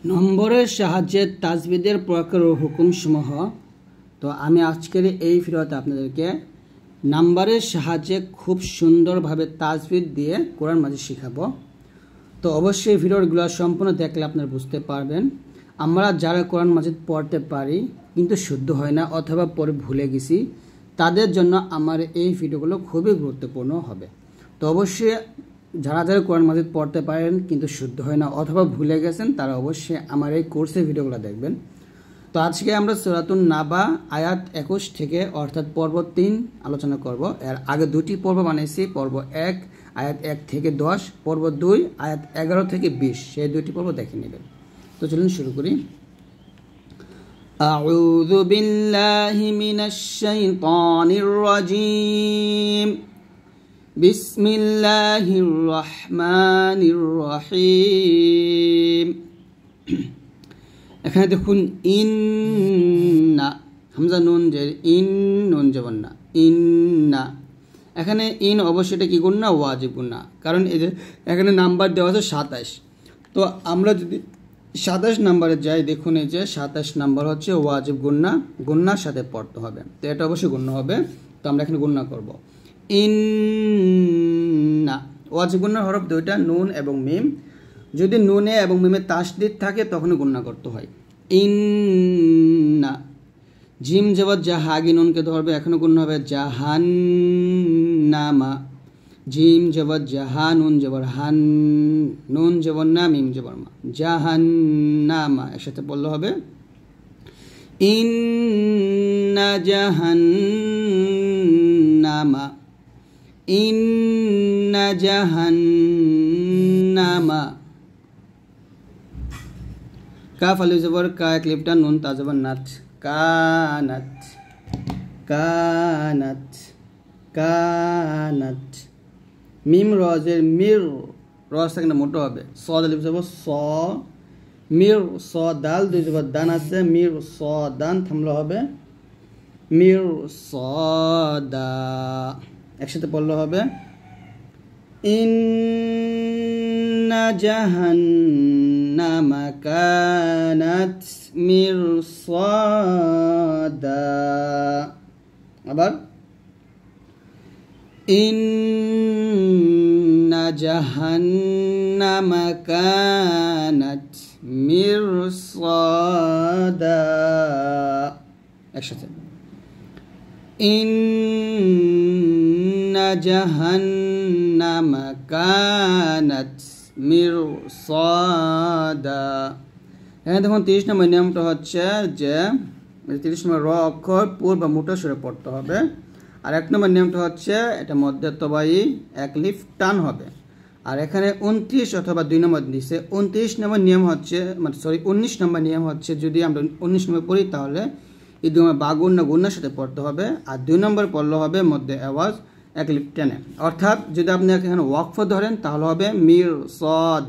নম্বরের সাহায্যে তাজবিদের প্রকার ও হুকুমসমূহ। তো আমি আজকের এই ভিডিওতে আপনাদেরকে নাম্বারের সাহায্যে খুব সুন্দরভাবে তাজবিদ দিয়ে কোরআন মাজিদ শেখাবো। তো অবশ্যই ভিডিওগুলো সম্পূর্ণ দেখলে আপনারা বুঝতে পারবেন। আমরা যারা কোরআন মাজিদ পড়তে পারি কিন্তু শুদ্ধ হয় না অথবা পরে ভুলে গেছি, তাদের জন্য আমার এই ভিডিওগুলো খুবই গুরুত্বপূর্ণ হবে। তো অবশ্যই যারা যারা কোরআন মাজিদ পড়তে পারেন কিন্তু শুদ্ধ হয় না অথবা ভুলে গেছেন, তারা অবশ্যই আমার এই কোর্সের ভিডিওগুলো দেখবেন। তো আজকে আমরা সূরাতুন নাবা আয়াত 21 থেকে অর্থাৎ পর্ব 3 আলোচনা করব। এর আগে দুটি পর্ব বানিয়েছি, পর্ব 1 আয়াত 1 থেকে 10, পর্ব 2 আয়াত 11 থেকে 20। সেই দুটি পর্ব দেখে নেবেন। তো চলুন শুরু করি। আউযু বিল্লাহি মিনাশ শাইতানির রাজীম। বিসমিল্লাহির রহমানির রহিম। এখানে দেখুন ইন্না, হামজা নুন যে ইন, নুন জবর না, ইন্না। এখানে ইন অবশ্যই এটা কি গুণ না, ওয়াজিব গুণ না, কারণ এখানে নাম্বার দেওয়া আছে 27। তো আমরা যদি 27 নাম্বারে যাই, দেখুন এই যে 27 নাম্বার হচ্ছে ওয়াজিব গুন্না, গুন্নার সাথে পড়তে হবে। তো এটা অবশ্যই গুণ্য হবে। তো আমরা এখানে গুন্না করব। ইন্না, ওয়াজিব গুন্নার হরফ দুইটা, নুন এবং মিম। যদি নুনে এবং মিমে তাসদীদ থাকে তখন গুন্না করতে হয়। ইন্না, জিম জবর জাহা, আগে নুনকে ধরবে, এখনো গুণ হবে জাহান্নামা। জিম জবর জাহা, নুন জবর হান, নুন জবর না, মিম জবর মা, জাহান্নামা। একসাথে বললে হবে ইন্না জাহান্নামা, ইন্না জাহান্নামা। কাফ আলিফ জবর কা, এক লিফটা, নুন তা জবর নাত, কানাত, কানাত, কানাত। মিম রজের মির, রজ থাকে না, মোটো হবে। সদ আলিফ জবর স, মির স দাল, দুই জবর দান আছে, মির স দান, থামলে হবে মির স দা। একসাথে পড়লে হবে ইন্না জাহান্নামা কানাত মিরসাদা। আবার ইন্না জাহান্নামা কানাত মিরসাদা। একসাথে ইন্না জাহান্নামা কানাত মিরসাদা। এখানে দেখুন 30 নম্বর নিয়মটা হচ্ছে যে 30 নম্বর র অক্ষর পুর বা মোটা সুরে পড়তে হবে। আর 1 নম্বর নিয়মটা হচ্ছে এটা মধ্যে তবাই এক লিফ টান হবে। আর এখানে 29 অথবা 2 নম্বর দিচ্ছে। 29 নম্বর নিয়ম হচ্ছে, মানে 19 নম্বর নিয়ম হচ্ছে, যদি আমরা 19 নম্বর পড়ি তাহলে এই দুই বা গুন্না, গুন্নার সাথে পড়তে হবে। আর 2 নম্বর পড়লে হবে মধ্যে আওয়াজ এক লিফ টেনে। অর্থাৎ যদি আপনি এখানে ওয়াকফ ধরেন তাহলে হবে মির স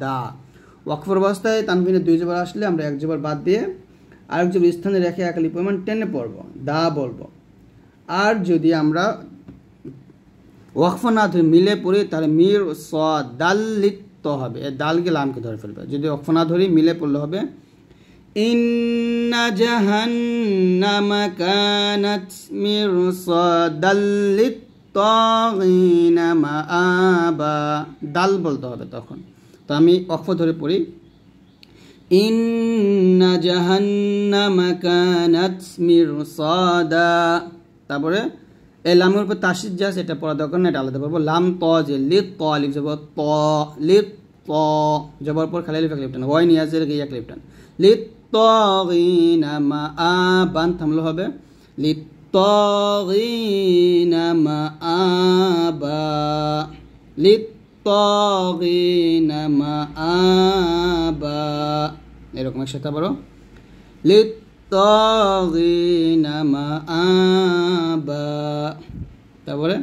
দা। ওয়াকফর অবস্থায় তানবিনে 2 জবর আসলে আমরা 1 জবর বাদ দিয়ে আরেক জবর স্থানে রেখে এক লিফ পরিমাণ টেনে পড়বো, দা বলবো। আর যদি আমরা ওয়াকফ না ধরে মিলে পড়ি তাহলে মির স দাল্লিত হবে, এ দালকে লামকে ধরে ফেলবে। যদি ওয়াকফ না ধরি মিলে পড়লে হবে ইন্না জাহান্নামা কানাত মিরসাদাল লিত্তাগিনা মাআবা। দাল বলতে হবে তখন। তো আমি ওয়াকফ ধরে পড়ি ইন্না জাহান্নামা কানাত মিরসাদা। তারপরে এই লামের উপর তাসদীদ যা সেটা পড়া দরকার না, এটা আলাদা পড়বো। লাম ত যে লিত, ত আলিফ জবর ত, লিত ত জবর পর খালি আলিফ এক লিফ টান, ওয়াই নিয়াজের এক লিফ টান, লিত তাগিনা মাআবান, থামলে হবে লিত তাগিনা মাআবা, লিত তাগিনা মাআবা। এরকম একসাথে বলো লিত তাগিনা মাআবা। তারপরে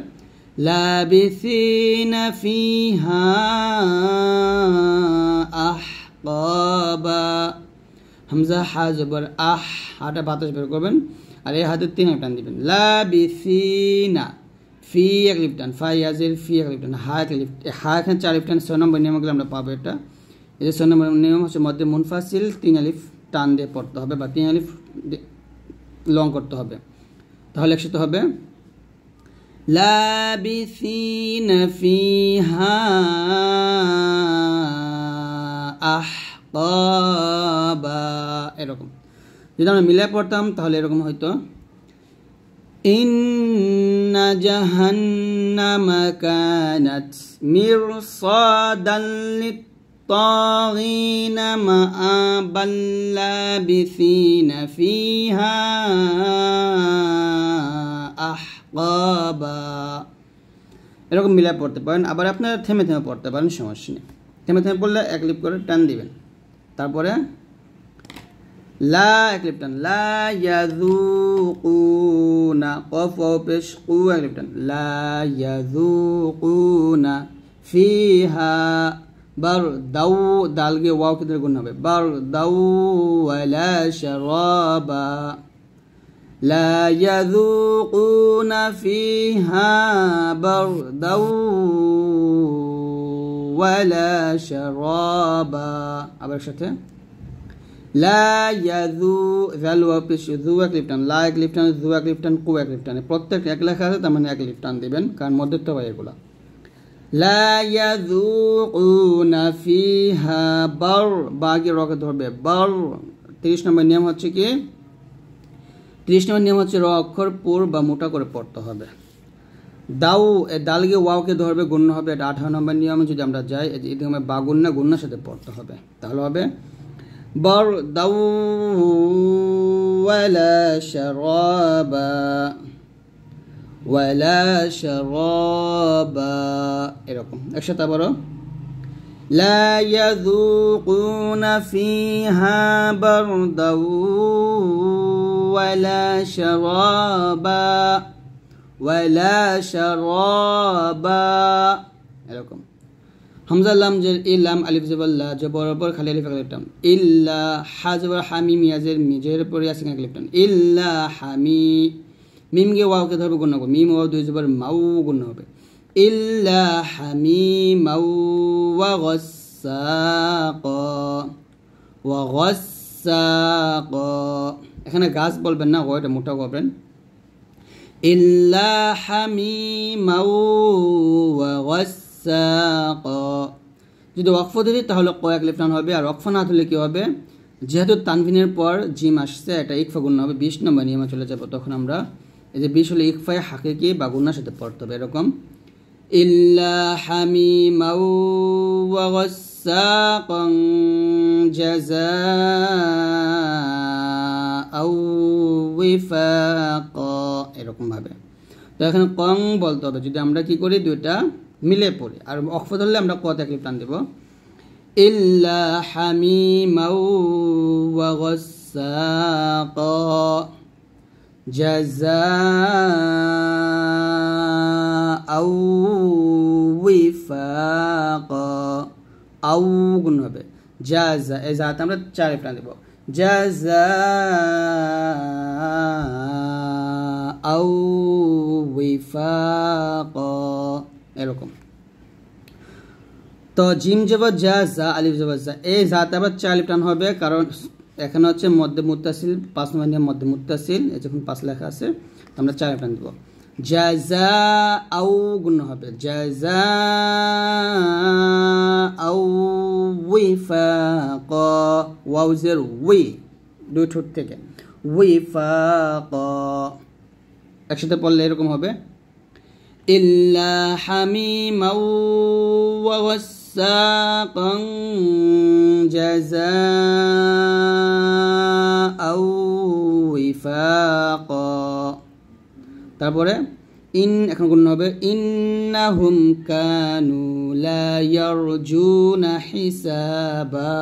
লাবিসিনা ফিহা আহকাবা। হামজা হা জবর আহ, হাটা বাতাস বের করবেন আর এই হাতে 3 টান দিবেন। লাবিসিনা, ফি এক লিফ টান, ফা ইয়াজের ফি এক লিফ টান, হা এক লিফ, হা এখানে 4 লিফ টান। 6 নম্বর নিয়মগুলো আমরা পাবো। এটা এই যে 6 নম্বর নিয়ম হচ্ছে মধ্যে মুনফাসিল 3 আলিফ টান দিয়ে পড়তে হবে বা 3 আলিফ লং করতে হবে। তাহলে একসাথে হবে লাবিসিনা ফিহা আহকাবা, এরকম। যদি আমরা মিলে পড়তাম তাহলে এরকম হয়তো ইন্না জাহান্নামা কানাত মিরসাদাল লিত্তাগিনা মাআবাল লাবিসিনা ফিহা আহকাবা, এরকম মিলে পড়তে পারেন। আবার আপনারা থেমে থেমে পড়তে পারেন, সমস্যা নেই। থেমে থেমে পড়লে এক লিপ করে টান দিবেন। তারপরে লা এক লিপ টান, লা ইয়াযুকুনা, কফ ওয়াও পেশ কু এক লিপ টান, লা ইয়াযুকুনা ফিহা বার দাউ, দালকে ওয়াও কে ধরে গুণ হবে, বার দাউ ওয়ালা শারাবা, লা ইয়াযুকুনা ফিহা বারদাউ ওয়ালা শারাবা। আবার সাথে লা ইয়াযু, জাল ওয়াও পেশ যু এক লিপ টান, লা এক লিপ টান, যু এক লিপ টান, কু এক লিপ টান। প্রত্যেক এক লেখা আছে তার মানে এক লিপ টান দিবেন, কারণ মধ্যে তো ভাই এগুলা। লা ইয়াযুকুনা ফিহা বার, বাগে রকে ধরবে বার। 30 নম্বর নিয়ম হচ্ছে কি, 30 নম্বর নিয়ম হচ্ছে র অক্ষর পুর বা মোটা করে পড়তে হবে। দাউ এ দালকে ওয়াওকে ধরবে, গুণ্য হবে, এটা 18 নম্বর নিয়মে যদি আমরা যাই এদিকে বা গুণ্য গুণ্যের সাথে পড়তে হবে। তাহলে হবে বার দাউ ওয়ালা শারাবা ওয়ালা শারাবা, এরকম। একসাথে আবারও লা ইয়াযুকুনা ফিহা বারদাউ ওয়ালা শারাবা ওয়ালা শারাবা, এরকম। হামজা লাম জের ই লাম আলিফ জবর লা, জবর উপর খালি আলিফ এক লিপ টান, ইল্লা হা জবর হামিম ইয়াজের মি, জের উপর ইয়াসিন এক লিপ টান, ইল্লা হামি, মিম কে ওয়াও কে ধরবে গুণ হবে, মিম ওয়াও দুই জবর মাউ গুণ হবে, ইল্লা হামিমাউ ওয়া গাসসাকা ওয়া গাসসাকা। এখানে গাছ বলবেন না, ওটা মোটা করবেন, ইল্লা হামিমাউ ওয়া গাসসাকা। যদি ওয়াকফ দিই তাহলে ক এক লিপ টান হবে, আর ওয়াকফ না হলে কি হবে, যেহেতু তানভিনের পর জিম আসছে এটা ইকফা গুণ হবে। 20 নম্বর নিয়মে চলে যাব, তখন আমরা এই যে 20 হলে ইকফায় হাকিকি বা গুণার সাথে পড়তে হবে, এরকম ইল্লা হামিমাউ ওয়া গাসসাকান জাযাআও ওয়িফাকা, এরকম ভাবে। তো এখানে কং বলতে হবে, যদি আমরা কি করি দুইটা মিলে পড়ি। আর ওয়াকফ ধরলে আমরা ক এক লিপ টান দেব, ইল্লা হামিমাউ ওয়া গাসসাকা জাযাআও ওয়িফাকা, আউ গুণ হবে, জাযা এই জাতে আমরা 4 লিপ টান দেব, জাযাআও ওয়িফাকা, এরকম। তো জিম জবর যা, যা আলিফ জবর যা, এই জাতে আবার 4 লিপ টান হবে, কারণ এখানে হচ্ছে মধ্যে মুত্তাসিল, 5 নম্বর নিয়ম মধ্যে মুত্তাসিল, এই যখন 5 লেখা আছে আমরা 4 লিপ টান দেব, জাযাআও গুণ হবে, জাযাআও ওয়িফাকা, ওয়াও জের ওয়ি দুই ঠোঁট থেকে, ওয়িফাকা। একসাথে পড়লে এরকম হবে ইল্লা হামিমাউ ওয়া গাসসাকান জাযাআও ওয়িফাকা। তারপরে ইন এখন গুণ হবে, ইন্নাহুম কানু লা ইয়ারজুনা হিসাবা,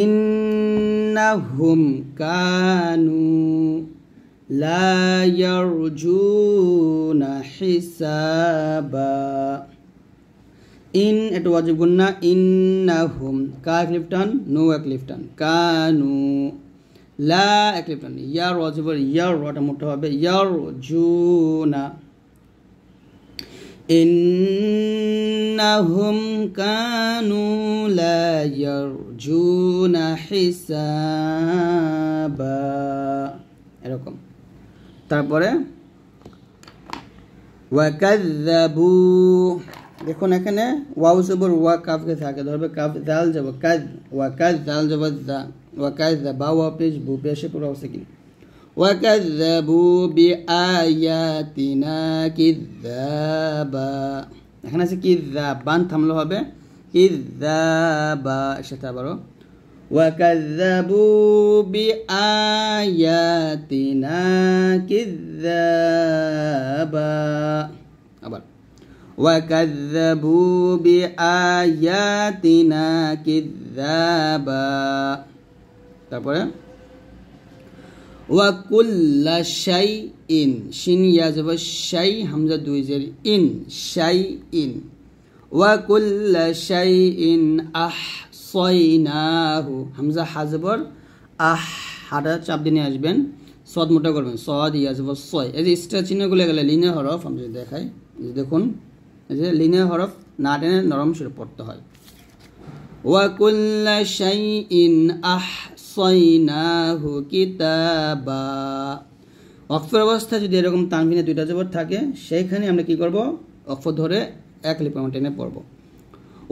ইন্নাহুম কানু লা ইয়ারজুনা হিসাবা। ইন এটা ওয়াজিব গুন্না, ইন্নাহুম কা এক লিপ টান, নু এক লিপ টান, কানু, লা এক লিপ টান, ইয়ার ওয়াজিব ইয়ার ওটা মোটা হবে, ইয়ারজুনা, ইন্নাহুম কানু লা ইয়ারজুনা হিসাবা, এরকম। তারপরে ওয়াকাযযাবু, দেখুন এখানে ওয়াও জবর ওয়া কাফকে থাকে ধরবে কাফ জাল যাব কাজ, ওয়াকাজ জাল যাব যা, ওয়াকাযযাবা ওয়া পেশ বু পেশে পুরো আছে কি, ওয়াকাযযাবু বিআয়াতিনা কিযাবা, এখানে আছে কিযাব, বান থামলে হবে কিযাবা, সেটা আবারও ওয়াকাযযাবু বিআয়াতিনা কিযাবা, আবার ওয়াকাযযাবু বিআয়াতিনা কিযাবা। তারপরে ওয়াকুল্লা শাইইন, শিন ইয়া যাব শাই, হামজা দুই জের ইন, শাইইন, ওয়াকুল্লা শাইইন আহসাইনাহু, হামজা হাজবর আহ, হাটা চাপ দিয়ে আসবেন, সদ মোটা করবেন, সদ ইয়া যাব সয়, এই যে স্টার চিহ্নগুলো গেলে লিনিয়ার হরফ, আমি যদি দেখাই দেখুন এই যে লিনিয়ার হরফ না টেনে নরম সুরে পড়তে হয়। ওয়াকুল্লা শাইইন আহসাইনাহু কিতাবা, ওয়াকফের অবস্থায় যদি এরকম তানভিনে দুইটা জবর থাকে সেইখানে আমরা কি করব, ওয়াকফ ধরে এক লিপ টেনে পড়ব।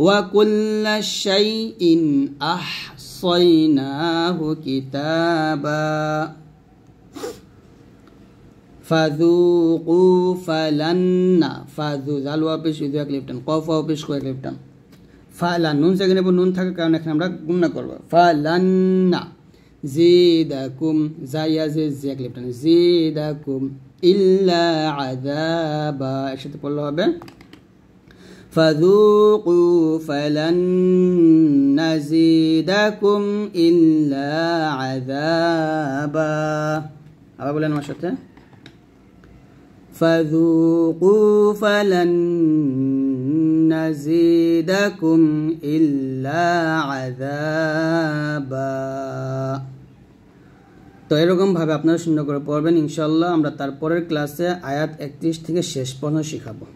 ওয়াকুল্লা শাইইন আহসাইনাহু কিতাবা, ফাযুকু ফালান্না, ফাযু জাল ওয়া পেশ শুধু এক লিপ টান, কফ ওয়া পেশ এক লিপ টান, ফালান নুন সেখানে নুন থাকে কারণ এখানে আমরা গুণনা করব, ফালান্না জিদাকুম, জাইয়া যে এক লিপ টান, জিদাকুম ইল্লা আযাবা, একসাথে পড়লে হবে ফাযুকু ফালান নাজিদাকুম ইল্লা আযাবা। আবার বলেন আমার সাথে, ফাযুকু ফালান নাজিদাকুম ইল্লা আযাবা। তো এরকমভাবে আপনারা সুন্দর করে পড়বেন ইনশাআল্লাহ। আমরা তারপরের ক্লাসে আয়াত 31 থেকে শেষ পর্যন্ত শিখাবো।